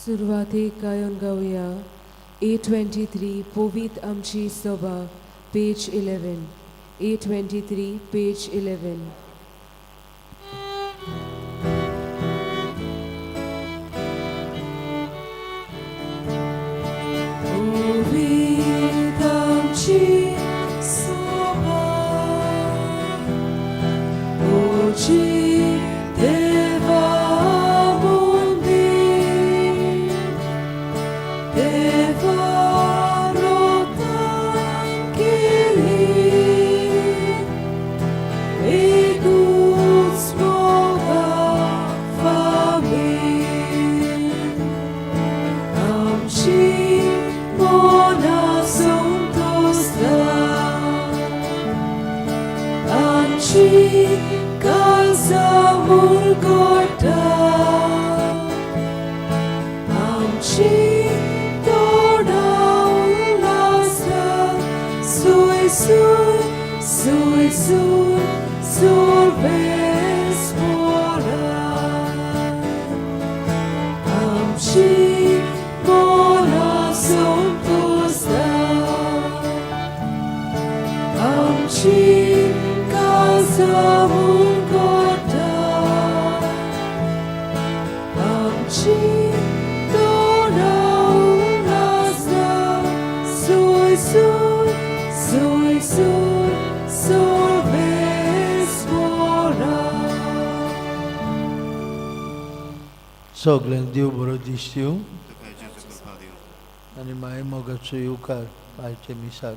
सुरवातेक गायन गाऊया. 823 पोवीत आमची सभा, पेज 11. 823 पेज 11. पोवीत आमची सभा, ओची सगळ्यांक देव बरो दीस दिवं आनी माय मोगाचो येवकार आयचे मिसाक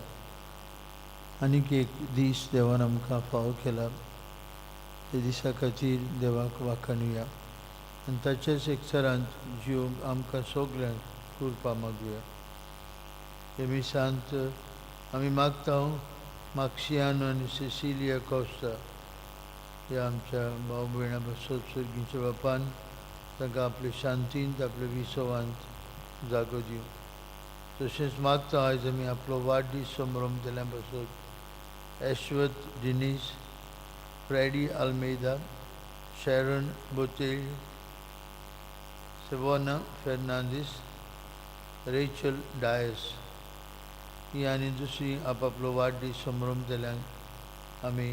आनीक एक दीस देवान आमकां फावो केला. ते दिसा खातीर देवाक वाखाणुया आनी ताचेच एकचारांत जीव आमकां सगळ्यांक करपा मागुया. हे मिसांत आमी मागता माक्सियानो आनी सिसिलिया कॉस्टा ह्या आमच्या भाव भयणां बसत सर्गीच्या बापान तांकां आपले शांतींत आपल्या विसवांत जागो दिवं. तशेंच मागता आयज आमी आपलो वाडदीस समारंभ केल्या बसत एश्वत डिनीस, फ्रेडी आल्मेदा, शॅरन बोतेल, सेवोना फेर्नांदीस, रेचल डायस ही आनी दुसरी आपलो वाडदीस समारंभ केल्यांक आमी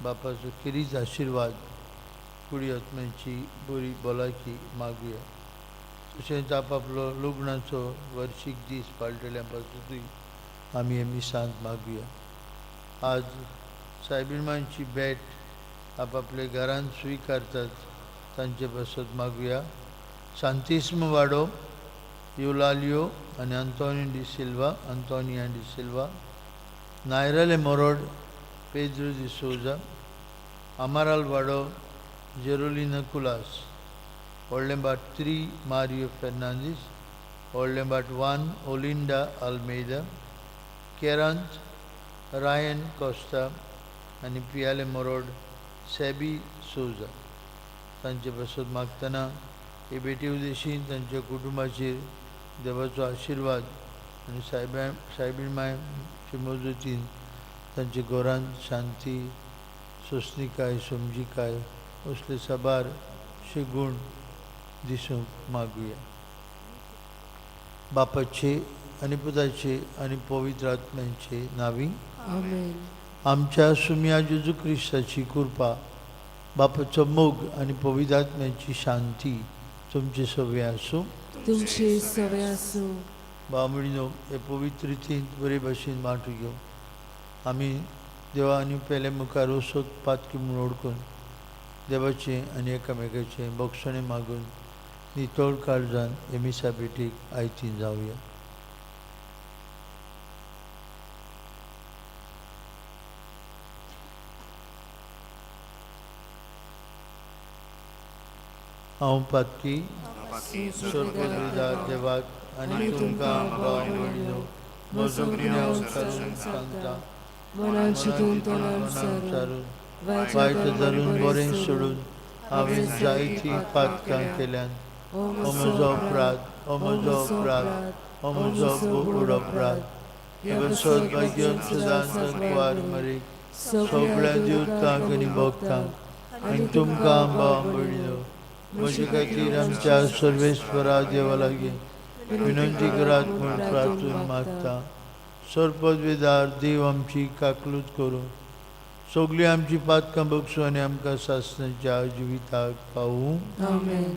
बापाचो खिरीच आशिर्वाद कुडी आत्म्यांची बरी भलायकी मागुया. तशेंच आपलो लग्नाचो वर्शीक दीस पाळटल्या पासूनय आमी हे मिसांत मागुया. आज सायबिणमांची भेट आपले घरांत स्विकारतात तांचे बसत मागुया. सांतिस्म वाडो, युलालियो आनी आंतोनियो डी सिल्वा, नायरले मोरोड, पेद्रो दी सोजा, अमाराल वाडो, जेरोलिना कुलास, व्हडलें बाट 3 मारियो फेर्नांदीस, व्हडलें बाट 1 ओलिंडा आल्मेदा, केरांत रायन कॉस्टा आनी पियाले मोरोड सेबी सोजा. तांचे बसत मागतना हे बेटी उदेशीन तांच्या कुटुंबाचेर देवाचो आशिर्वाद आनी सायबिणमांचे मजतीन तांच्या घरांत शांती, सोंसणीकाय, समजीकाय असले साबार शे गूण दिसूंक मागुया. बापाचे आनी पुताचे आनी पवित्र आत्म्यांचे नांवी आमेन. आमच्या सुम्या जेजू क्रिस्ताची कृपा, बापाचो मोग आनी पवित्र आत्म्याची शांती तुमचे सगळे आसूं. तुमचे सवे आसूं. बामणीनो हे पवित्र रितींत बरे भाशेन वांटो घेवन आमी देवा आनी पेले मुखार वसत पातकी म्हूण ओळखून देवाचे आनी एकामेकाचे बक्षणे मागून नितळ काळजान हे मिसा भेटीक आयतीन जावया. हांव पातकी स्वर्गदूता देवाक आनी तुमकां भाव भयणीनो म्हजो गुन्यांव करून सांगता. मनान चिंतून तोंडान सारून वायट धरून बरें सोडून हांवें जायतीं पातकां केल्यान हो म्हजो अपराध, हो म्हजो अपराध, हो म्हजो बोकूड अपराध. हे सौभाग्य सदांच कुवार मरेक सगळ्या दिवतांक आनी भक्तांक आनी तुमकां भाव भयणीनो म्हजे खातीर आमच्या सर्वेस्परा देवा लागीं विनंती करात म्हूण प्रार्थून मागता. सरपदवेदार देव आमची काकलूत करून सगळीं आमची पातकां बगसूं आनी आमकां सासणाच्या जिविताक पावूं. आमेन.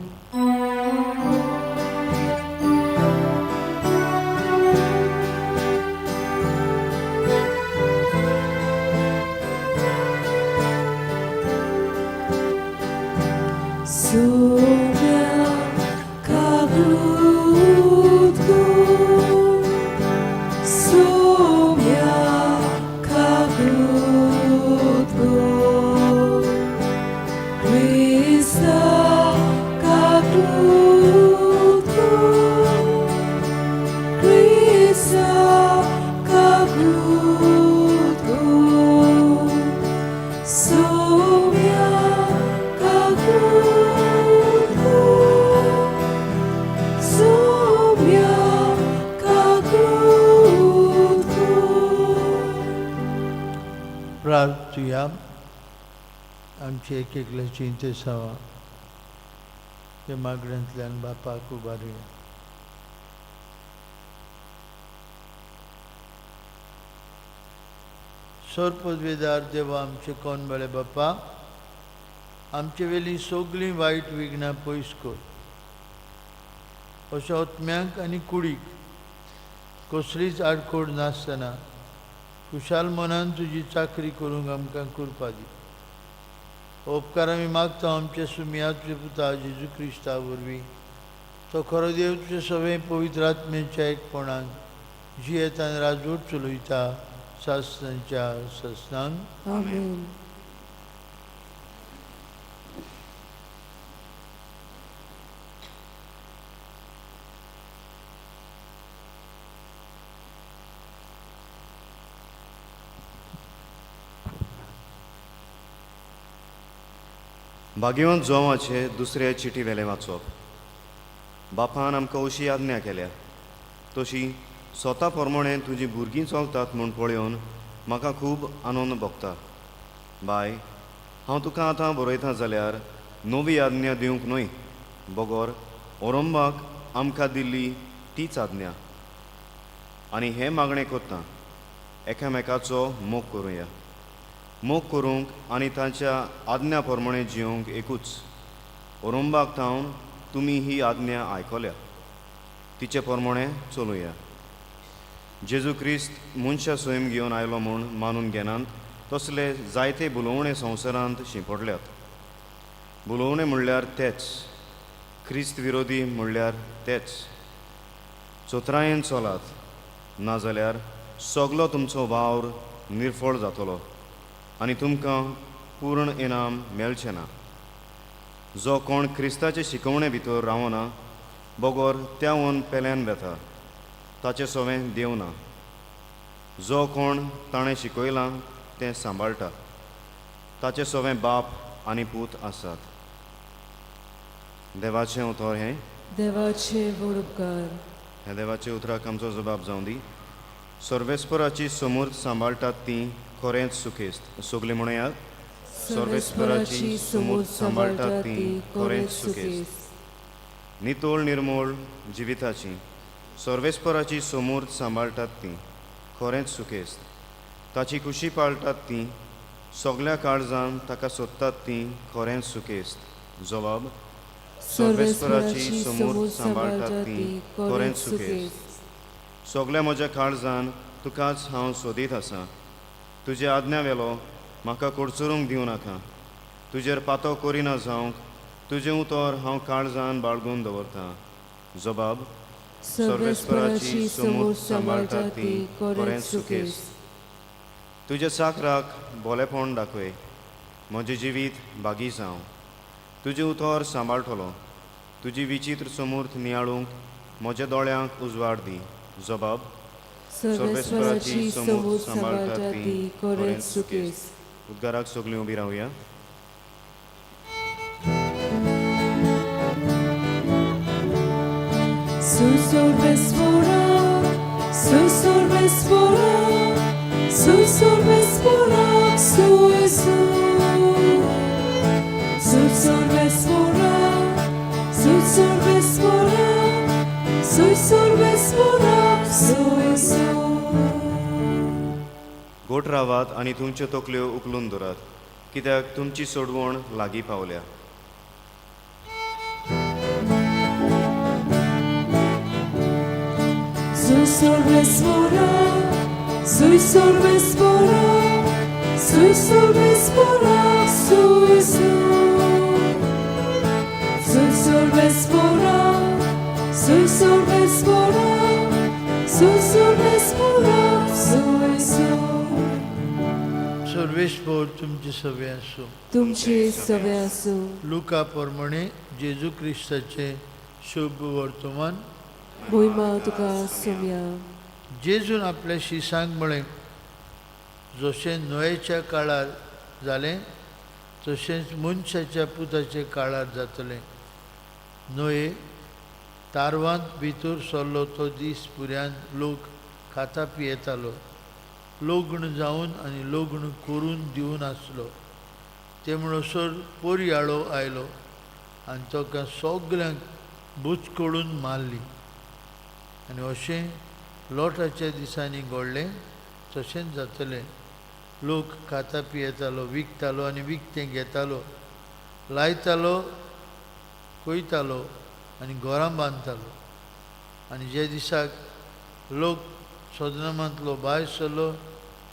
Sumia kaglutku, sumia kaglutku, Krista kaglutku, Krista kaglutku, sumia प्रार्थुया. आमची एक एकल्याची इंतेसावा हे मागण्यांतल्यान बापाक उबारुया. सरपदवेदार देवा आमचे कोणबळे बापा, आमचे वेली सगळीं वायट विघ्नां पयस कर. अशा आत्म्यांक आनी कुडीक कसलीच आडखोड नासतना खुशाल मनान तुजी चाकरी करूंक आमकां कृपा दी. उपकार आमी मागता आमचे सुमियाचे पुता जेजू क्रिस्ता वरवीं. तो खरो देव तुजे सगळे पवित्र आत्म्याच्या एकपणान जियेत आनी राजवट चलयता सासणांच्या ससनान. आमेन. भाग्यवंत जोवाचे दुसरे चिटी वेले वाचप. बापान आमकां अशी आज्ञा केल्या तशी स्वता प्रमाणे तुजी भुरगीं चलतात म्हूण पळयोवन म्हाका खूब आनंद भोगता. बाय, हांव तुका आतां बरयतां जाल्यार नवी आज्ञा दिवंक न्हय, बगोर औरंबाक आमकां दिल्ली तीच आज्ञा. आनी हें मागणें कोत्ता, एकामेकाचो मोग करुया. मोग करूंक आनी तांच्या आज्ञा प्रमाणे जिवंक एकूच. औरंबाक थावन तुमी ही आज्ञा आयकल्या, तिचे प्रमाणे चलुया. जेजू क्रिस्त मनशा स्वयं घेवन आयलो म्हूण मानून घेनात तसले जायते बुलोवणे संवसारांत शिंपडल्यात. बुलोवणे म्हणल्यार तेच, क्रिस्त विरोधी म्हणल्यार तेच. चोत्रायेन चलात, नाजाल्यार सगलो तुमचो वावर निर्फळ जातलो आनी तुमकां पूर्ण इनाम मेळचें ना. जो कोण क्रिस्ताचे शिकवणे भितर रावना, बगोर त्यावन पेल्यान वेता, ताचें सवें देव ना. जो कोण ताणें शिकयलां तें सांबाळटा, ताचे सवें बाप आनी पूत आसात. देवाचें उतर हें. देवाचे वडपकार. हे देवाचे उतराक आमचो जबाब जावं दी. सर्वेस्पराची समूर्त सांबाळटात तीं खरेंच सुखेस्त. सगळीं म्हणयात, सर्वेस्पराची समूर्त सांबाळटात तीं खरेंच सुखेस्त. नितोळ निर्मळ जिविताची सर्वेस्पराची समूर्त सांबाळटात तीं खरेंच सुखेस्त. ताची खुशी पाळटात तीं सगळ्या काळजान ताका सोदतात तीं खरेंच सुखेस्त. जबाब, सर्वेस्पराची समूर्त सांबाळटात तीं खरेंच सुखेस्त. सगळ्या म्हज्या काळजान तुकाच हांव सोदीत आसां. तुजे आज्ञा वेलो म्हाका कोडचुरूंक दिवं नाका. तुजेर पातो करिना जावंक तुजें उतर हांव काळजान बाळगून दवरतां. जबाब, सर्वेस्पराची समूर्त सांबाळटात तीं खरेंच सुखेस्त. तुज्या चाकराक बोलेपण दाखय, म्हजें जिवीत बागी जावं. तुजें उतर सांबाळटलो. तुजी विचित्र समूर्त नियाळूंक म्हज्या दोळ्यांक उजवाड दी. जबाब, सर्वेस्पराची समूर्त सांबाळटात तीं खरेंच सुखेस्त. उद्गाराक सगळीं उबी रावया. Susurvespora, susurvespora, susurvespora, susurvespora, Suisur vesvorak, suisur. गोठ रावात आनी तुमच्यो तकल्यो उखलून दवरात, कित्याक तुमची सोडवण लागीं पावल्या. Suisur vesvorak, suisur vesvorak, suisur vesvorak, suisur. Suisur vesvorak, suisur vesvorak, suisur vesvorak, suisur. सर्वेस्पर तुमचे सवे असो. तुमची सवे असो. लुका प्रमाणे जेजू ख्रिस्ताचे शुभ वर्तमान. भुईमा तुका सोम्या. जेजून आपल्या शिसांक म्हळें, जशें नोयेच्या काळार जालें तशेंच मनशाच्या पुताच्या काळार जातलें. नोये तारवांत भितर सरलो तो दीस पुर्यान लोक खाता पियेतालो, लग्न जावन आनी लग्न करून दिवन आसलो. ते म्हणसर पर्याळो आयलो आनी ताका सगल्यांक बुचकळून मारली. आनी अशें लोटाच्या दिसांनी घडलें तशेंच जातलें. लोक खाता पियेतालो, विकतालो आनी विकतें घेतालो, लायतालो, कोयतालो आनी घरां बांदतालो. आनी जे दिसाक लोक सदनामांतलो भायर सरलो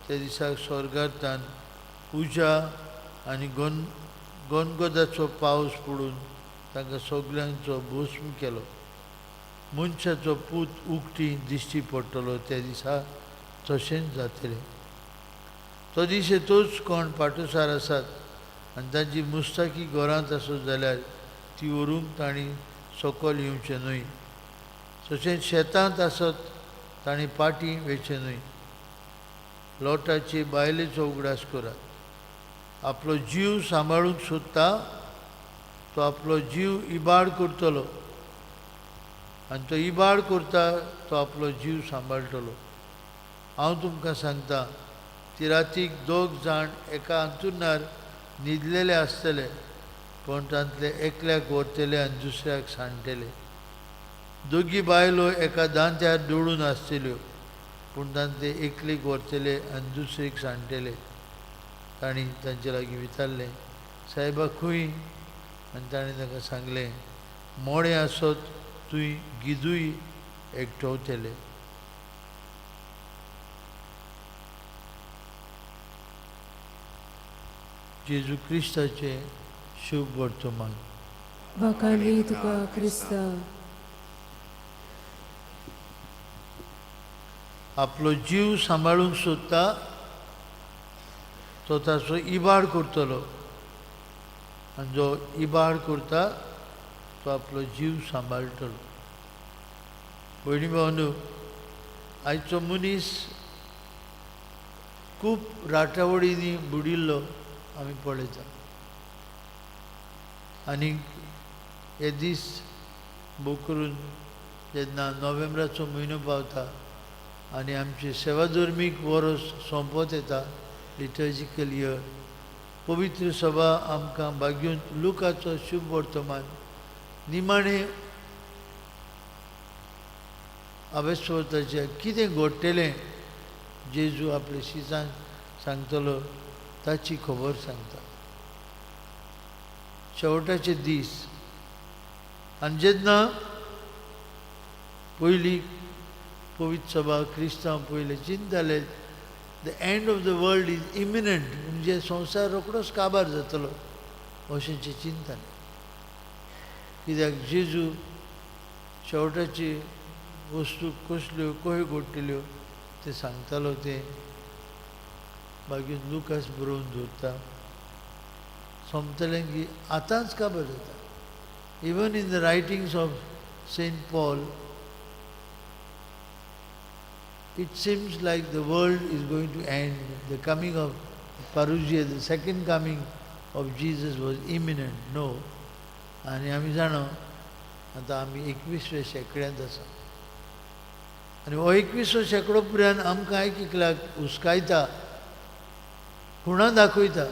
ते दिसाक स्वर्गांतल्यान उजा आनी गणगोदाचो पावस पडून तांकां सगल्यांचो भस्म केलो. मनशाचो पूत उक्ती दिश्टी पडटलो त्या दिसा तशेंच जातलें. तो दीस येतोच कोण पाटुसार आसात आनी तांची मुस्ताकी घरांत आसत जाल्यार ती व्हरूंक तांणी सकयल येवचें न्हय. तशेंच शेतांत आसत तांणी पाटी वेचें न्हय. लोटाची बायलेचो उगडास करात. आपलो जीव सांबाळूंक सोदता तो आपलो जीव इबाड करतलो आनी तो इबाड करता तो आपलो जीव सांबाळटलो. हांव तुमकां सांगता, ती रातीक 2 जाण एका अंथरुणार न्हिदलेले आसतले, पण तांतले एकल्याक व्हरतले आनी दुसऱ्याक सांडटले. 2 बायलो एका दांत्यार दवळून आसतल्यो, पूण तांतले एकलीक व्हरतले आनी दुसरीक सांडटले. तांणी तांचे लागीं विचारलें, सायबा खंय? आनी ताणें ताका सांगलें, मोडे आसत थंय गिजूय एकठवतले. जेजू क्रिस्ताचे शुभ वर्तमान. वाखाणली तुका क्रिस्ता. आपलो जीव सांबाळूंक सोदता तो ताचो इबाड करतलो आनी जो इबाड करता तो आपलो जीव सांबाळटलो. भयणी भावांनो, आयचो मनीस खूब राटावडींनी बुडिल्लो आमी पळयता. आनी हे दीस भोव करून जेन्ना नोव्हेंबराचो म्हयनो पावता आनी आमचे सेवाधर्मीक वर्स सोंपत येता, लिटर्जिकल इयर, पवित्र सभा आमकां बागेवन लुकाचो शुभ वर्तमान निमाणें आवेस्वताचें कितें घडटलें जेजू आपल्या शिसांक सांगतलो ताची खबर सांगता. शेवटाचे दीस आनी जेन्ना पयलीं पवित्र सभा क्रिस्तांव पयले चिंतताले the end of the world is imminent, म्हणजे संवसार रोखडोच काबार जातलो अशेंचे चिंतताले. कित्याक जेजू शेवटाची वस्तू कसल्यो कह्यो घडटल्यो ते सांगतालो. ते मागीर लुकास बरोवन दवरता. सोंपतलें की आतांच काबार जाता. Even in the writings of Saint Paul it seems like the world is going to end. The coming of Parousia, the second coming of Jesus was imminent. No. आनी आमी जाणो आतां आमी 21व्या शेंकड्यांत आसा आनी हो 21वो शेंकडो पुरान आमकां एकल्याक हुस्कायता, खुणां दाखयता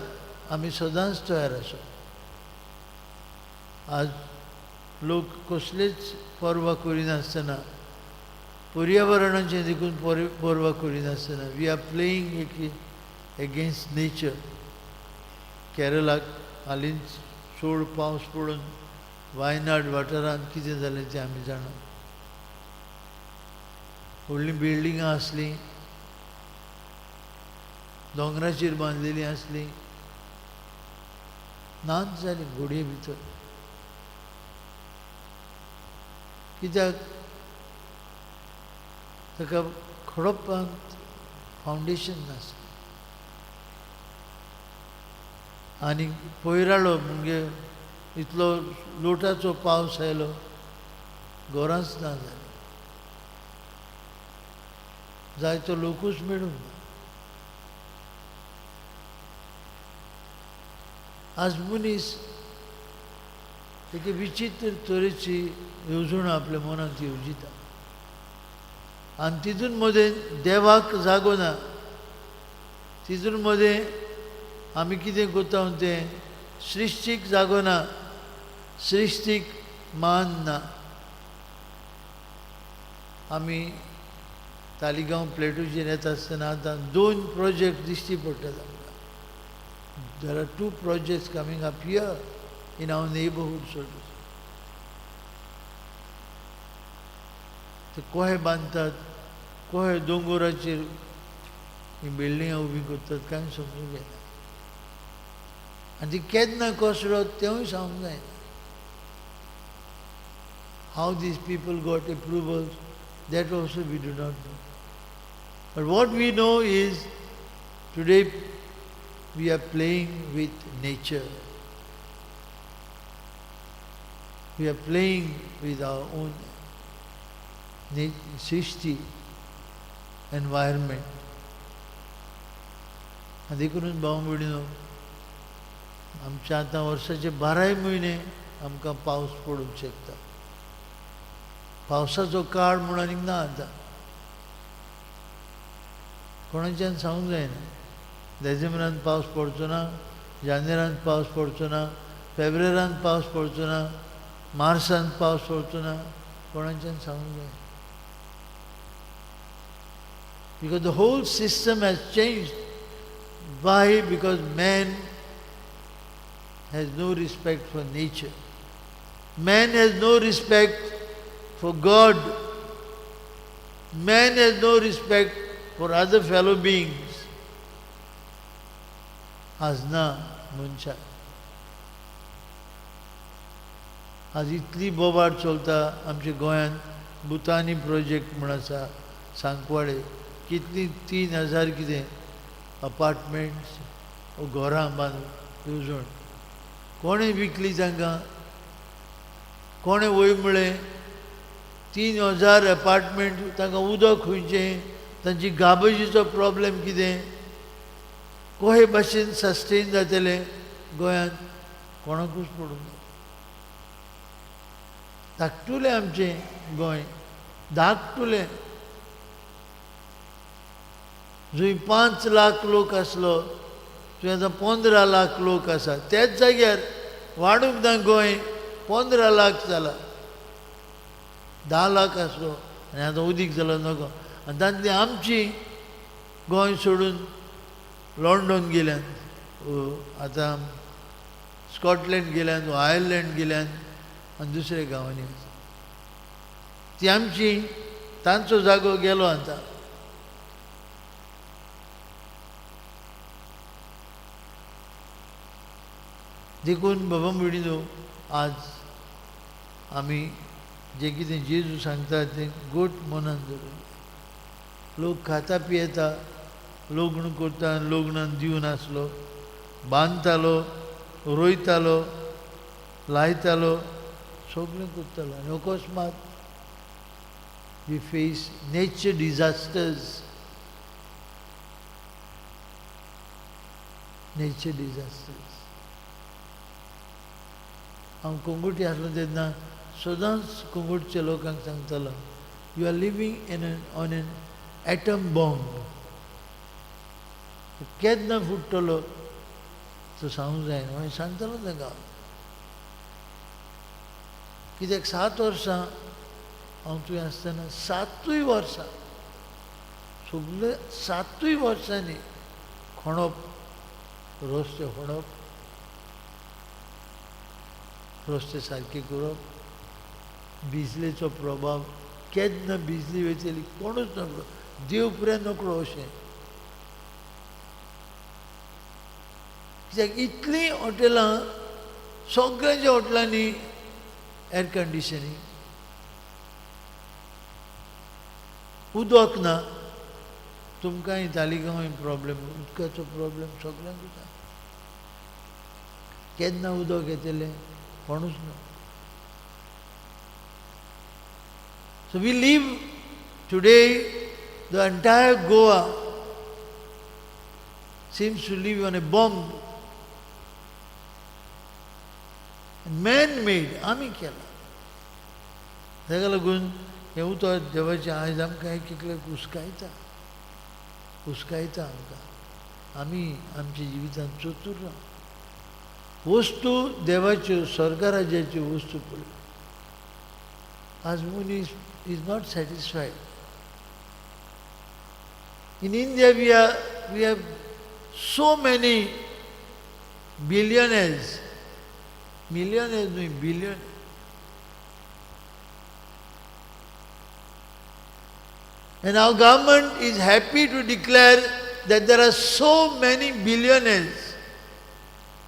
आमी सदांच तयार आसो. आज लोक कसलेच पर्वा करिनासतना पर्यावरणाचें देखून परवा करिनासतना we are playing against nature. केरळाक हालींच चड पावस पडून वायनाड वाठारांत कितें जालें तें आमी जाणा. व्हडलीं बिल्डिंगां आसलीं, दोंगराचेर बांदलेलीं आसलीं, नाच जाली घोडये भितर. कित्याक ताका खडोवपाक फावंडेशन नासलें. आनी पयराळो म्हणजे इतलो लोटाचो पावस आयलो, घरांच ना जालें. जायतो लोकूच मेळूंक ना. आज मनीस एक विचित्र तरेची येवजण आपल्या मनांत येवजिता आनी तितून मदें देवाक जागो ना. तितून मदें आमी कितें करता तें सृश्टीक जागो ना, सृश्टीक मान ना. आमी तालिगांव प्लेटूचेर येता आसतना आतां 2 प्रोजेक्ट दिश्टी पडटात आमकां. There are 2 projects coming up here in our neighborhood, so to say. ते कोहे बांदतात, कोहे दोंगराचेर ही बिल्डिंगां उबी करतात कांय समजूंक येना. आनी ती केन्ना कोसळ्यो तेंवूय सांगूंक जायना. How these people got approvals, that also we do not know. But what we know is today we are playing with nature. We are playing with our own srishti, environment. आनी देखूनच भाव भयणीनो, आमच्या आतां वर्साचे 12 म्हयने आमकां पावस पडूंक शकता. पावसाचो काळ म्हूण आनीक ना आतां. कोणाच्यान सांगूंक जायना. डिसेंबरांत पावस पडचो ना, जानेरांत पावस पडचो ना, फेब्रुवारांत पावस पडचो ना, मार्चांत पावस पडचो ना, कोणाच्यान सांगूंक जायना. Because the whole system has changed. Why? Because man has no respect for nature. Man has no respect for God. Man has no respect for other fellow beings. आज ना मनशाक. आज इतली बोबाड चलता आमच्या गोंयांत. भुतानी प्रोजेक्ट म्हूण आसा सांकवाडे. कितली 3000 कितें अपार्टमेंट्स घरां बांदून येवजण. कोणें विकली तांकां, कोणें वय म्हळें. 3000 अपार्टमेंट, तांकां उदक खंयचें, तांची गार्बेजीचो प्रॉब्लेम कितें, कोहे भाशेन सस्टेन जातले गोंयांत कोणाकूच पडूंक ना. धाकटुलें आमचें गोंय, धाकटुलें. जंय 5 लाख लोक आसलो थंय आतां 15 लाख लोक आसा. त्याच जाग्यार वाडूंक ना गोंय 15 लाख जाला. 10 लाख आसलो आनी आतां उदीक जालो नगो. आनी तांतली आमची गोंय सोडून लंडन गेल्यान, आतां स्कॉटलँड गेल्यान, आयर्लंड गेल्यान आनी दुसऱ्या गांवांनी आसा. ती आमची, तांचो जागो गेलो आतां. देखून बाबा भयणीनो, आज आमी जे कितें जेजू सांगता तें गोट मनान धरून. लोक खाता पियेता, लग्न करता, लग्नान दिवन आसलो, बांदतालो, रोयतालो, लायतालो, सगळें करतालो. आनी अकस्मात we face nature disasters. Nature disasters. हांव कोंगुटी आसलो तेन्ना सदांच कोंगुटच्या लोकांक सांगतालो, you are living on an atom bomb. केन्ना फुट्टलो तो सांगूंक जायना. हांवें सांगतालो तांकां. कित्याक 7 वर्सां हांव थंय आसतना 7 वर्सां सगळे 7 वर्सांनी खणप, रस्ते खणप, रस्ते सारके करप. बिजलेचो प्रभाव केन्ना बिजली वयतली कोणूच नकळो, देव पुराय नकळो अशें. कित्याक इतलीं हॉटेलां, सगळ्यांच्या हॉटेलांनी एर कंडिशनींग, उदक ना. तुमकांय तालिगांवांय प्रॉब्लेम, उदकाचो प्रॉब्लेम सगळ्यांक जाता. केन्ना उदक येतलें कोणूच ना. So we live today, the entire Goa seems to live on a bomb. Man-made, आमी केला. ताका लागून हें उतर देवाचें आयज आमकां एक एकल्याक हुस्कायता आमकां. आमी आमच्या जिवितांत चतूर राव. वस्तू देवाच्यो, स्वर्गराज्याच्यो वस्तू पळय. आज मनीस is not satisfied. In India we have so many billionaires, millionaires no, billion. And our government is happy to declare that there are so many billionaires.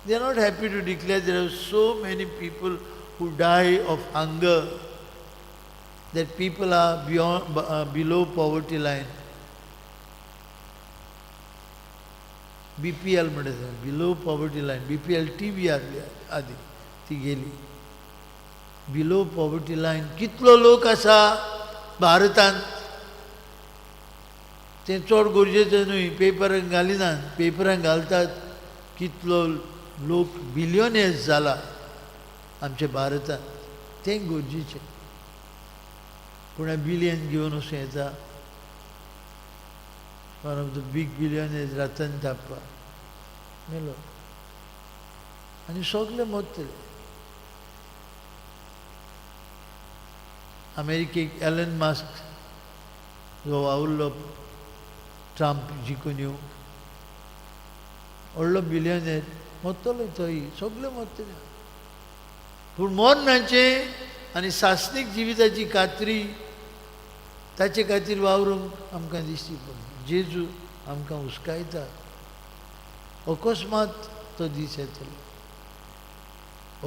They are not happy to declare there are so many people who die of hunger, that people are below poverty line. BPL म्हणटा below poverty line. BPL TV आदी ती गेली. Below poverty lion कितलो लोक आसा भारतांत, तें चड गरजेचें न्हय. पेपरांक घालिनात, पेपरांक घालतात कितलो लोक बिलियनेर्स जाला आमच्या भारतांत, तें गरजेचें. पूण बिलियन घेवन वचूं येता. One of the big billionaires Ratan Tata मेलो आनी सगळे मरतले. अमेरिकेक एलन मास्क जो वावुरलो ट्रम्प जिखून येवंक, व्हडलो बिलियनेर मरतलो थंय, सगळे मरतले. पूण मरनाचें आनी सासणीक जिविताची खात्री ताचे खातीर वावरूंक आमकां दिसची पडटा. जेजू आमकां हुस्कायता. अकस्मात तो दीस येतलो,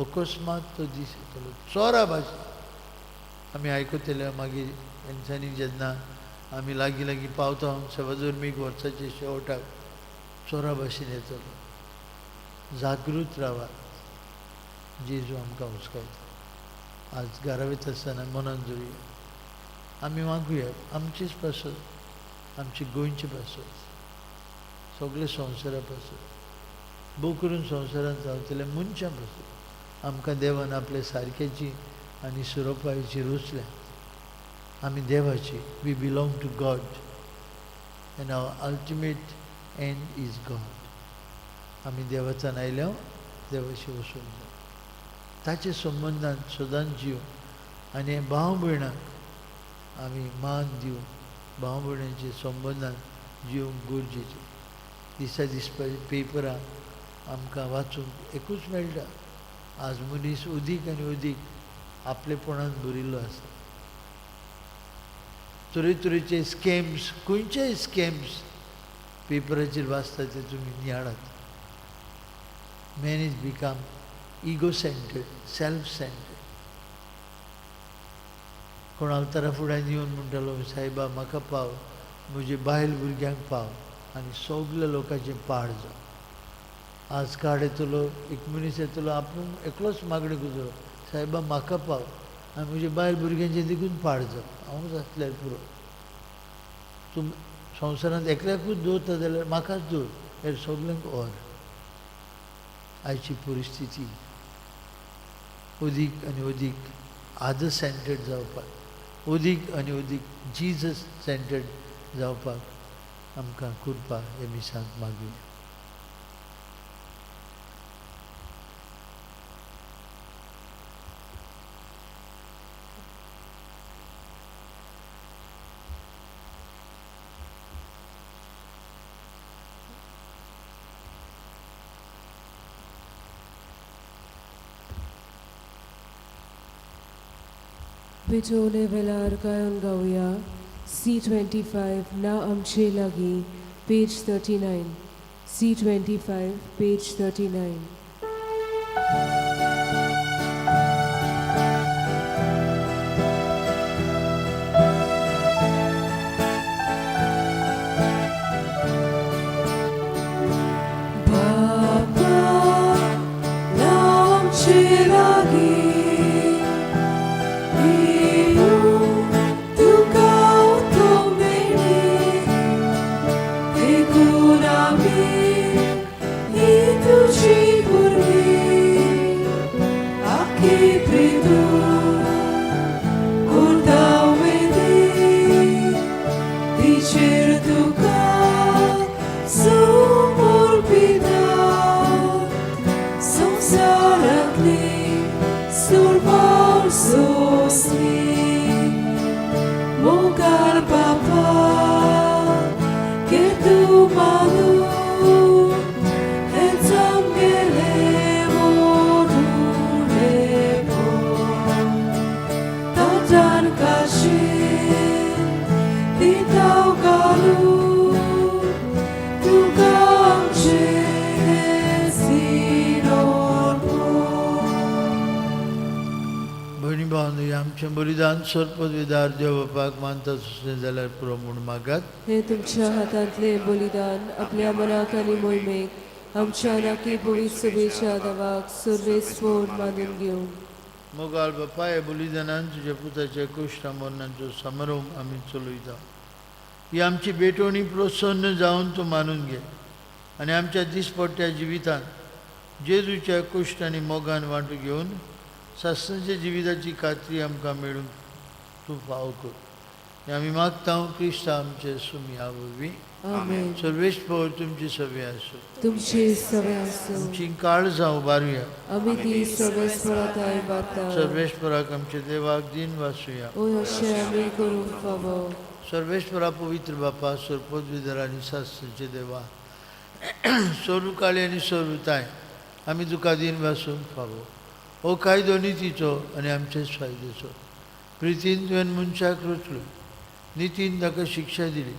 अकस्मात तो दीस येतलो. चोरा भाशेन आमी आयकतले. मागीर हेंच्यांनी जेन्ना आमी लागीं लागीं पावता सवाधर्मीक वर्साच्या शेवटाक चोरा भाशेन येतलो. जागृत रावात. जेजू आमकां हुस्कायता. आज घरा वयता आसतना मनान धरुया, आमी मागुया आमचीच पासत, आमची गोंयची पासत, सगळे संवसारा पासत, भोव करून संवसारांत जावतल्या मनशां पासत आमकां देवान आपल्या सारक्याची आनी सुरोपायची रुचल्या. आमी देवाची. We belong to God and our ultimate end is God. आमी देवाच्यान आयल्या देवाशी वचूंक जाय. ताचे संबंदांत सदांच जीव आनी भाव भयणांक आमी मान दिवन भाव भयणांचे संबंदांत जिवंक गरजेचें. दिसा दिसपा पेपरां आमकां वाचूंक एकूच मेळटा. आज मनीस अदीक आनी अदीक आपलेपणान भरिल्लो आसा. तरेतरेचे स्कॅम्स, खंयचेय स्कॅम्स पेपराचेर वाचता ते तुमी नियाळात. Man is become ego centred, self centred. कोण अवतारा फुड्यान येवन म्हणटालो सायबा म्हाका पाव, म्हजे बायल भुरग्यांक पाव, आनी सगल्या लोकांचें पाड जावं. आज कार्ड येतलो, एक मनीस येतलो, आपूण एकलोच मागणी करतलो सायबा म्हाका पाव आनी म्हज्या बायल भुरग्यांचें देखून पाड जावं. हांव जातल्यार पुरो. तूं संवसारांत एकल्याकूच दवरता जाल्यार म्हाकाच दवर, हेर सगल्यांक ओर. आयची परिस्थिती अदीक आनी अदीक आदर सेंटर्ड जावपाक, अदीक आनी अदीक जिजस सेंटर्ड जावपाक आमकां कृपा हे मिसांत मागुया. पिठोले वेलार गायन गाऊया C25 ना आमचे लागी पेज 39 C25 पेज 39 आमचें बलिदान सर्पविदार देव बापाक मानता तशें जाल्यार पुरो म्हूण मागात. हे तुमच्या हातांतले बलिदान आपल्या मनाक आनी मोहिमेक आमच्या नाकी पवित्र सभेच्या दावाक सर्वेस्फोट मानून घेवन मोगाळ बापा हे बलिदानान तुज्या पुताच्या कुश्टा मरणांचो समारोह आमी चलयता. ही आमची बेटवणी प्रसन्न जावन तूं मानून घे आनी आमच्या दिसपट्ट्या जिवितान जेजूच्या कुश्ट आनी मोगान वांटो घेवन सासणाच्या जिविताची खात्री आमकां मेळूंक तूं फाव कर. हें आमी मागता क्रिस्ता आमचे सुमया वरवीं. आमेन. सर्वेस्फोर तुमची सवय आसूं. तुमची सवय आसूं. तुमची काळजां उबारुया. आमी ती सर्वेस्पराताय बाता. सर्वेस्पराक आमच्या देवाक दिन वासुया. ओय अशें आमी करूंक फावो. सर्वेस्परा पवित्र बापा सर्पोद्विदर आनी सासणाचे देवा सोरुकाळी आनी सोरुताय आमी तुका दिन वासूंक फावो. हो कायदो नितीचो आनी आमचेच फायद्याचो. प्रितीन तुवें मनशाक रचलो, नितीन ताका शिक्षा दिली,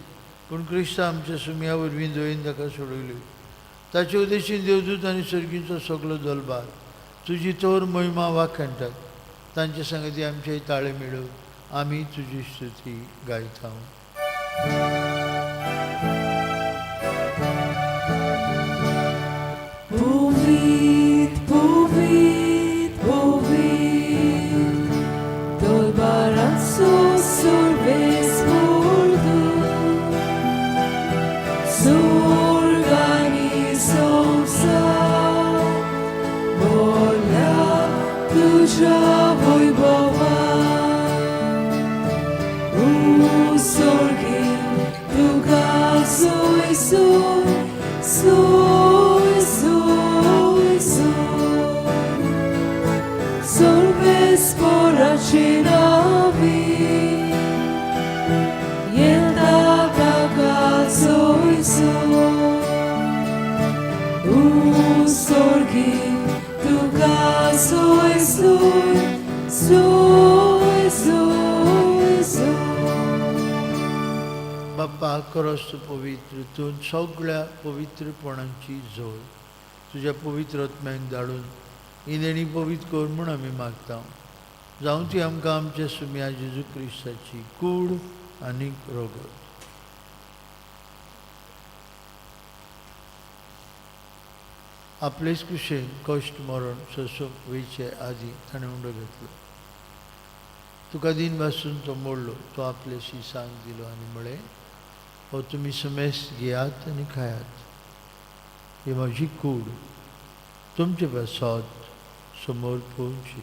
पूण क्रिस्ता आमच्या सुमया वरवीं जळीन ताका सोडयली. ताचे उद्देशीन देवदूत आनी सर्गीचो सगळो दलबार तुजी तोर महिमा वाखणटात. तांचे संगती आमचे ताळे मेळो आमी तुजी स्तुती गायता. बाप्पा खरोच तूं पवित्र, तूं सगळ्या पवित्रपणांची जोड तुज्या पवित्र आत्म्याक धाडून इनेणी पवित्र कर म्हूण आमी मागता. जावं ती आमकां आमच्या सुमया जेजू क्रिस्ताची कूड आनीक रोगत. आपलेच कुशेन कश्ट मरण सोसूंक वयचे आदी ताणें उंडो घेतलो. तुका दिन वासून तो मोडलो, तो आपल्याशी सांग दिलो आनी म्हळें, हो तुमी समेस घेयात आनी खायात. ही म्हजी कूड तुमचे पासत समोर पोवची.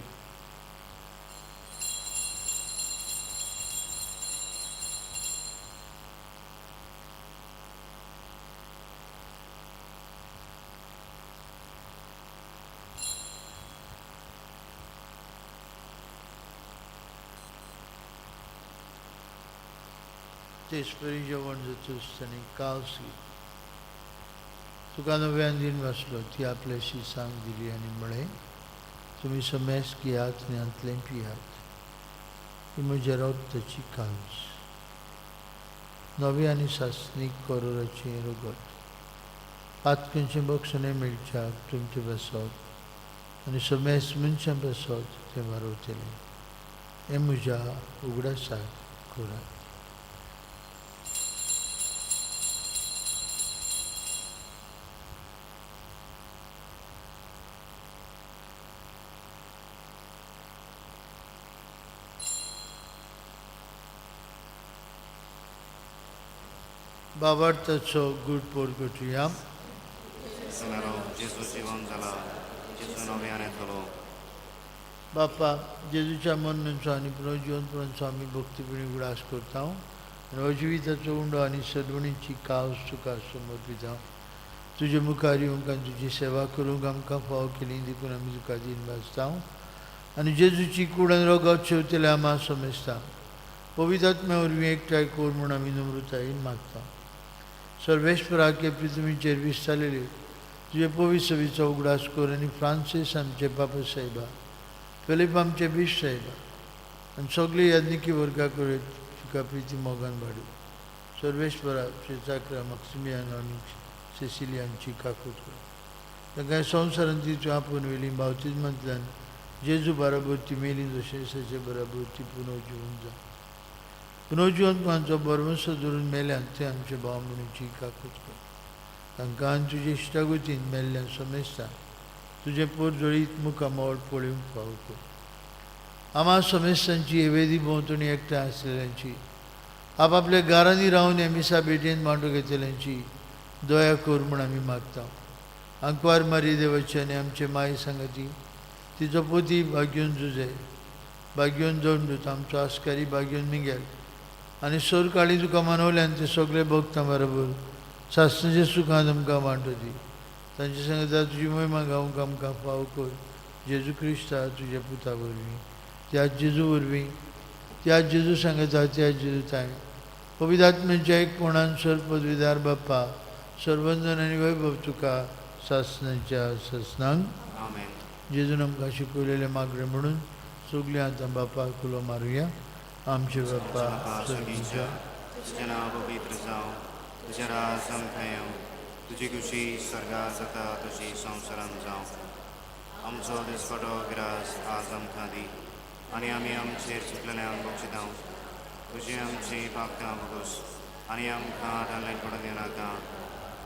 तेसपरी जेवण जातूच ताणें कावस घेतली. तुका नव्यान दिन वाचलो, ती आपल्याशी सांग दिली आनी म्हळें, तुमी समेस घेयात आनी अंतलें पियात. ही म्हज्या रगताची कांस. नवी आनी सासणीक करोराची रगत. पातकांचें भक्षणें मेळच्याक तुमचें बसत आनी समेस मनशां बसत तें वारवतलें. हें म्हज्या उगडासाक करात. बाबार्थाचो गूड पोर करुया. जेजू जिवन जाला, जेजू नव्यान येतलो. बापा, जेजूच्या मरणाचो आनी पुनर्जिवनपणाचो आमी भक्तीपणी उगडास करता आनी अजिविताचो उंडो आनी सदवणीची कावस तुका समर्पिता. तुजे मुखार येवंक आनी तुजी सेवा करूंक आमकां फाव केली देखून आमी तुका दिन वाजता आनी जेजूची कूड आनी रगत शेवतले आमा समजता. पवित्र आत्म्या वरवीं एकठांय कोर म्हूण आमी नम्रतायेन मागता. सर्वेश्वराके पृथ्वीचेर विस्तारलेले तुजे पवित्र सभेचो उगडास कर आनी फ्रांसीस आमचे पापा साहेबा, फिलीप आमचे बिश्ट साहेबा आनी सगळे याज्ञिकी वर्गा कडेन तुका प्रिती मोगान वाडय. सर्वेश्वरा चाकरा मक्सिमियान आनी सेसिलियांची काकूट कर. तांकां संवसारांत ती आपूण वेली बावतिजमांतल्यान जेजू बराबर ती मेली जशें ताचे बराबर ती पुनर्जिवन जा. पुनर्जिवनपणाचो बरवंसो धरून मेल्यान ते आमचे भाव म्हणूची काकूट कर. तांकां आनी तुजे इश्टागतीन मेल्ल्यान समजता तुजे पोर जळीत मुखामोळ पळोवंक फाव कर. आमा समेस्तांची येवेदी भोंवतणी एकठांय आसलेल्यांची, आपआपल्या घरांनी रावन ह्या मिसा भेटेन मांडो घेतल्यांची दया कर म्हूण आमी मागता. आंकवार मारी देवाची आनी आमचे माय सांगाती तिचो पोती भाग्योन जुजे, भाग्योन जोंडूत आमचो आस्कारी भाग्योन मिगेल आनी सोर काळी तुका मानवल्यान ते सगळे भक्तां बरोबर सासणाच्या सुखांत आमकां वांटो दी. तांचे सांगता तुजी महिमा गावंक आमकां फाव कर. जेजू क्रिस्ता तुज्या पुता वरवीं, त्याच जेजू वरवीं, त्याच जेजू सांगता त्याच जेजू ताय पवित्र आत्म्याच्या एक कोणान सर पदवीदार बाप्पा सर्वंजन आनी वैभव तुका सासणाच्या ससनांक. जेजून आमकां शिकवलेले मागणे म्हणून सगळीं आतां बापाक उलो मारुया. आमचे बाप्पा स्वर्गीच्या तुजें नांव पवित्र जावं, तुजें राज आमकां येवं, तुजी खुशी स्वर्गांत जाता तशी संवसारांत जावं. आमचो दिसपटो गिरास आज आमकां दी आनी आमी आमचेर चुकलेल्यांक बक्षिता. तुजी आमची पापकां भोगोस आनी आमकां आदारलें पडूं दिनाका,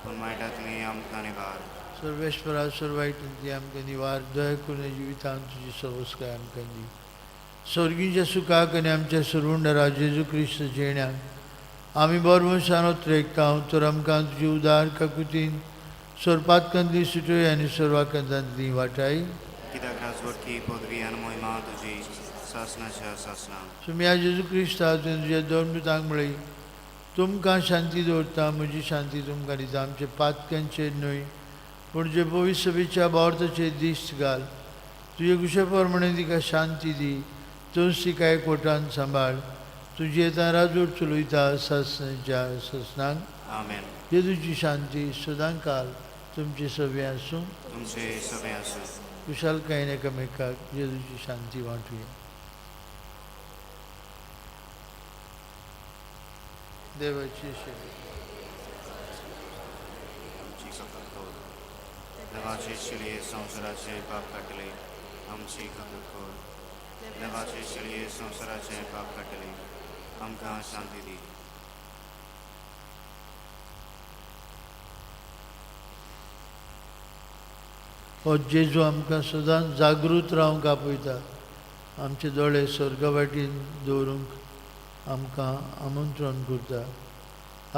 पूण वायटांतलीं आमकां निवार. सर्वेश्वरा सर्वायटी आमकां निवार. दया करून जिवितांत तुजी सवस्काय आमकां दी. स्वर्गीच्या सुखाक आनी आमच्या सुरवंडरा जेजू क्रिस्त जेण्याक आमी बरवंशानोत रेखता. तर आमकां तुजी उदार काकुतीन सोरपातकांतली सुटय आनी सर्वांकांतांतली वाटाय. कित्याक राजवटकी पदवी आनी मोहिमा तुजी सासणाच्या सासणां. सुम्या जेजू क्रिस्ता तुज्या दोन म्हळी तुमकां शांती दवरता. म्हजी शांती तुमकां दिता. आमचे पातक्यांचेर न्हय पूण जे पवित्र सभेच्या बावर्थाचेर दिश्ट घाल. तुजे कुशे प्रमाणे तिका शांती दी. तूंच तिका एकवटान सांबाळ. तुजी येता राजवट चलयता सासणाच्या ससनांक. आमेन. जेजूची शांती सदां काल तुमचे सभे आसूं. तुमचे सभे आसूं. कुशालकायेन एकामेकाक जेजूची शांती वांटुया. देवाची सेवा. देवाचे शिळये संवसाराचे पाप काटले आमची खातर कर. देवाचे शिळये संवसाराचे पाप काटले आमकां शांती दी. हो जेजू आमकां सदांच जागृत रावंक आपयता. आमचे दोळे स्वर्गा वाटेन दवरूंक आमकां आमंत्रण करता.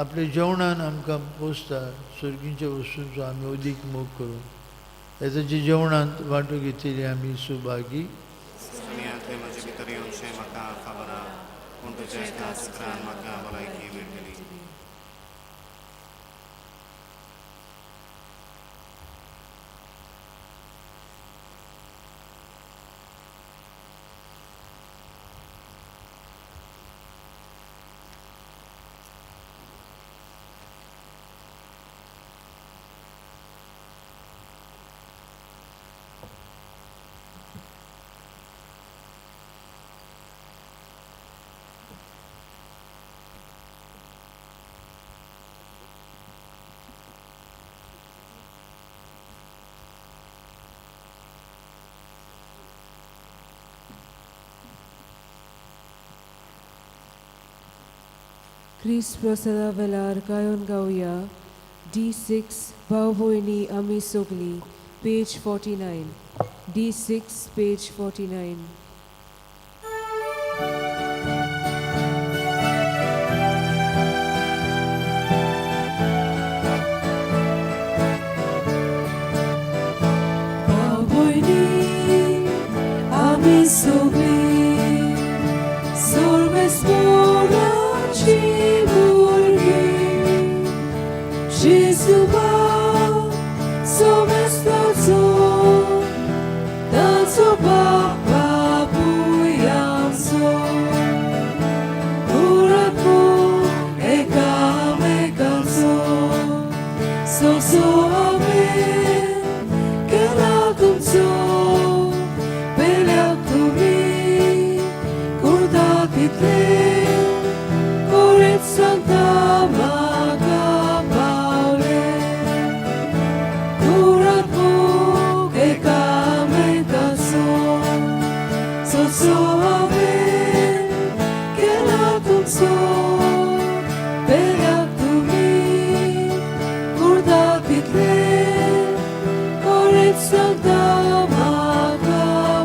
आपल्या जेवणान आमकां पोसता. स्वर्गीच्या वस्तूंचो आमी अदीक मोग करूं येताच्या जेवणांत वांटो घेतली आमी सुभागी. दुनियांतले म्हजे भितर येवचें म्हाका खबरा, पूण तुज्या चित्रान म्हाका भलायकी मेळटली. ख्रिस्त प्रसादा वेळार गायन गावया D6 भाव भयणी आमी सोगली पेज 49 D6 पेज 49 आमी सोगली सोर्वेस्पोराची भुरगीं Jésus va somestoco taco papa bujamco Uraku ekamekanco so amen kelakumco Belakumi kurdakitle Koret Santa Magapaule Kuratmu kekamentaso So amen kelakumso Belakumi kurdakitle Koret Santa Magapaule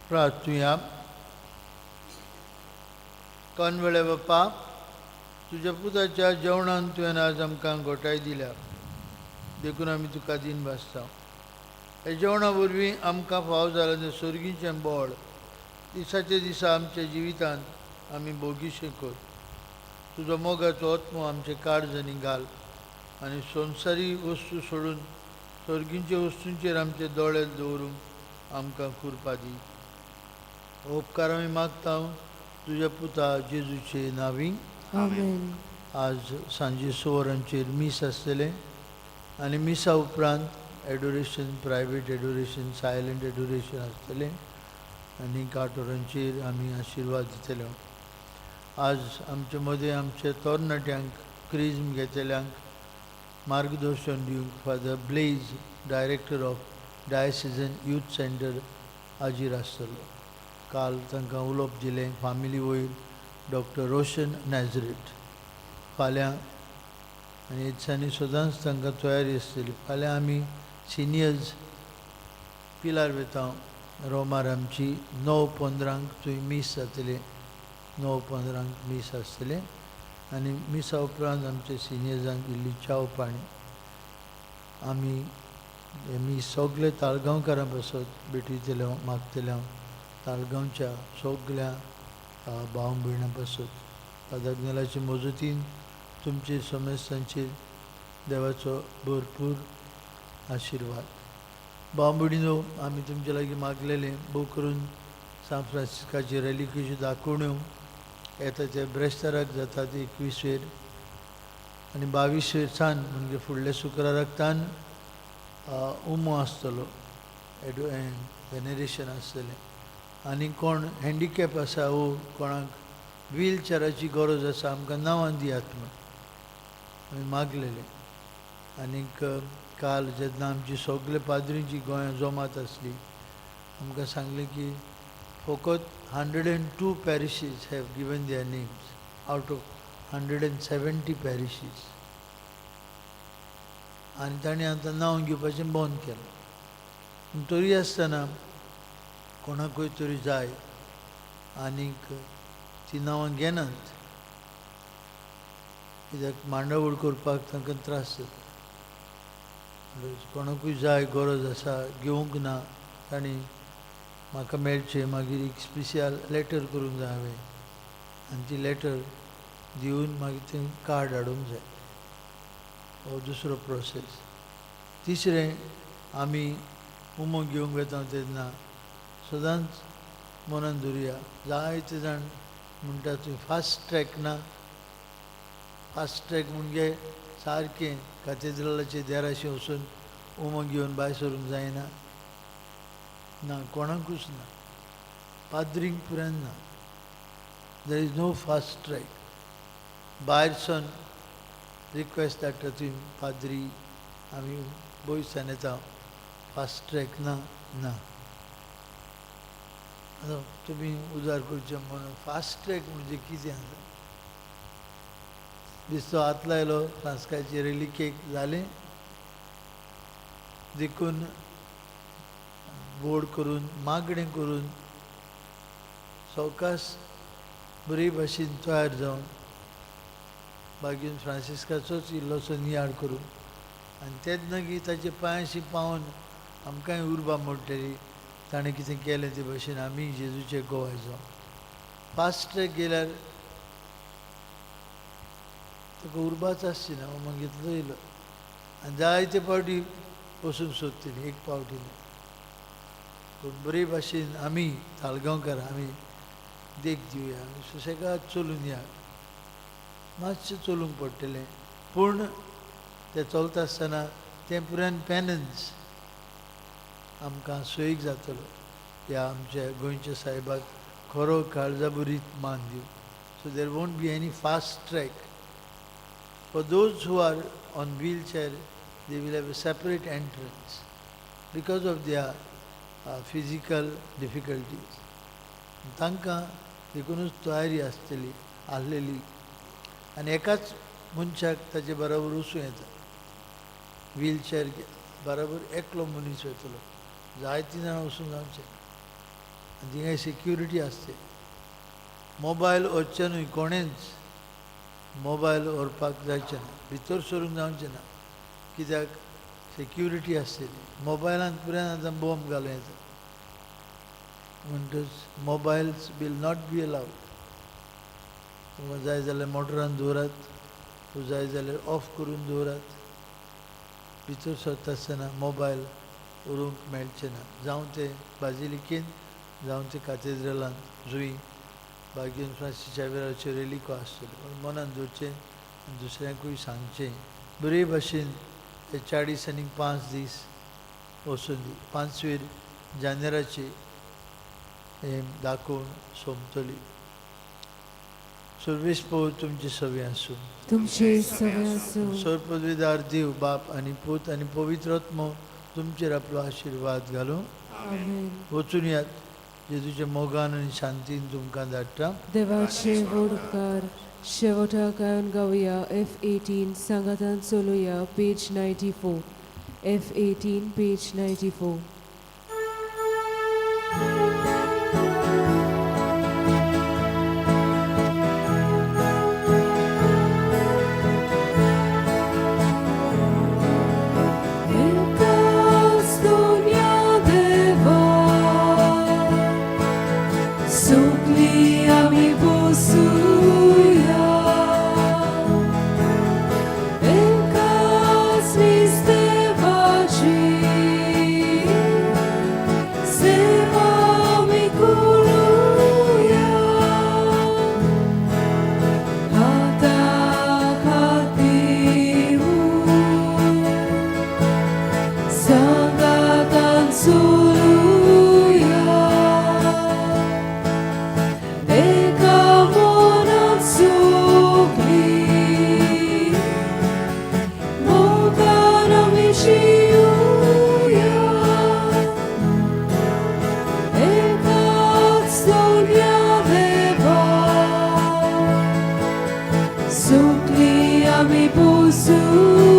प्रार्थूया. कनवळे बाप्पा, तुझ्या पुताच्या जेवणान तुवें आज आमकां घोटाय दिल्या देखून आमी तुका दिन भासता. हे जेवणा वरवीं आमकां फाव जालें तें सर्गीचें बळ दिसाचे दिसा आमच्या जिवितांत आमी भोगीशें कर. तुजो मोगाचो आत्मो आमचे काळजांनी घाल आनी संवसारी वस्तू सोडून सर्गींचे वस्तूंचेर आमचे दोळे दवरूंक आमकां कृपा दी. हो उपकार आमी मागता तुज्या पुता जेजूचे नांवी. आमेन. आज सांजे 6 वरांचेर मीस आसतलें आनी मिसा उपरांत adoration, private adoration, silent adoration आसतलें आनी 8 वरांचेर आमी आशिर्वाद दितले. आज आमचे मदें आमचे तरणाट्यांक क्रिज्म घेतल्यांक मार्गदर्शन दिवंक father Blaise, director of diocesan youth centre हाजीर आसतलो. काल तांकां उलोवप दिलें फामिली वयर डॉक्टर रोशन नॅझरेट. फाल्यां आनी ह्या दिसांनी सदांच तांकां तयारी आसतली. फाल्यां आमी सिनियर्स पिलार वेतां रोमार आमची 9:15 थंय मीस जातली 9:15 मीस आसतलें आनी मिसा उपरांत आमचे सिनियर्सांक इल्ली च्या पाणी आमी सगळे ताळगांवकारां बसत भेटयतले मागतले हांव ताळगांवच्या सगळ्या भाव भयणां बसत पादाग्नेलाचे मजतीन तुमचे समस्यांचेर देवाचो भरपूर आशिर्वाद. भाव भयणीनो, आमी तुमचे लागीं मागलेलें भोव करून सान फ्रांसिस्काची रॅलिकेच्यो दाखोवण्यो येता ते ब्रेस्ताराक जातात 21 आनी 22 सान म्हणजे फुडल्या शुक्राराकतान उमो आसतलो वेनेरेशन आसतलें आनी कोण हँडिकॅप आसा वो कोणाक व्हील चॅराची गरज आसा आमकां नांवां दियात म्हण आमी मागलेलें. आनीक काल जेन्ना आमची सगळे पाद्रींची गोंयांत जमात आसली आमकां सांगलें की फकत 102 parishes have given their names out of 170 parishes आनी ताणें आतां नांव घेवपाचें बंद केलें. तरी आसतना कोणाकूय तरी जाय आनीक ती नांवां घेनात कित्याक मांडावळ करपाक तांकां त्रास जाता. कोणाकूय जाय गरज आसा घेवंक ना तांणी म्हाका मेळचें मागीर एक स्पेशल लेटर करूंक जाय हांवें आनी ती लेटर दिवन मागीर थंय कार्ड हाडूंक जाय. हो दुसरो प्रोसेस. तिसरें, आमी उमो घेवंक वेता तेन्ना सदांच मनान दवरया जायते जाण म्हणटा थंय फास्ट ट्रॅक ना. फास्ट ट्रॅक म्हणजे सारकें कॅथेड्रलाचे देराशें वचून उमो घेवन भायर सरूंक जायना ना, कोणाकूच ना, पाद्रींक पुरान ना. There is no fast track. भायर सावन रिक्वेस्ट धाडटा थंय पाद्री आमी बोयसान येता फास्ट ट्रॅक ना ना. तुमी उजार करचे म्हणून फास्ट ट्रॅक म्हणजे कितें आसा दिसतो हात लायलो फ्रांस्काची रॅलिकेक जालें देखून बोड करून मागणें करून सवकास बरे भाशेन तयार जावन बागेन फ्रांसिस्काचोच इल्लोसो नियाळ करून आनी तेच नगी ताचे पांयाशी पावन आमकांय उर्बा मोडटली ताणें कितें केलें ते भाशेन आमी जेजूचे गोवाय जावन. फास्ट ट्रॅक गेल्यार ताका उर्बाच आसची ना, मागीर तो येयलो आनी जायते फावटी वचूंक सोदतली एक फावटी ना. पूण बरे भाशेन आमी ताळगांवकार आमी देख दिवया, आमी सुशेगाद चलून या. मातशें चलूंक पडटलें पूण तें चलता आसतना टेम्पररी पेनन्स आमकां सोयीक जातलो. ह्या आमच्या गोंयच्या साहेबाक खरो काळजाबरीत मान दिवं. So there won't be any fast track. For those who are on wheelchair, they will have a separate entrance because of their physical difficulties. तांकां देखूनच तयारी आसतली आसलेली आनी एकाच मनशाक ताचे बरोबर वचूं येता. व्हीलचॅर बरोबर एकलो मनीस वयतलो, जायतीं जाणां वचूंक जावचें आनी थिंगाय सेक्युरिटी आसता. मोबायल व्हरचे न्हय, कोणेंच मोबायल व्हरपाक जायचें ना, भितर सरूंक जावचें ना कित्याक सेक्युरिटी आसतली. मोबायलांत पुराय आतां बॉम्ब घालूं येता म्हणटच mobiles will not be allowed. तुमकां जाय जाल्यार मोटरान दवरात, तूं जाय जाल्यार ऑफ करून दवरात. भितर सरता आसतना मोबायल व्हरूंक मेळचे ना. जावं ते बाजिलिकेन जावं ते कॅथेड्रलान जुंय बागेन फ्रांसीस झेवियराच्यो रेलिको आसतल्यो. पूण मनान दवरचें आनी दुसऱ्यांकूय सांगचें बरे भाशेन ते 40 आनी 5 दीस वचून 5 जानेराची हें दाखोवन सोंपतली. सर्वेश पो तुमचे सवे आसूं. तुमचे सगळे आसूं. सर्वपदवीदार देव बाप आनी पूत आनी पवित्र आत्मो तुमचेर आपलो आशिर्वाद घालूं. आमेन. वचून यात. जेजूच्या मोगान आनी शांतीन तुमकां धाडटा. देवाचे व्हड उपकार शेवटाक गावन गावया. F18 सांगातान चलुया पेज 94. F18 page 94. पोसू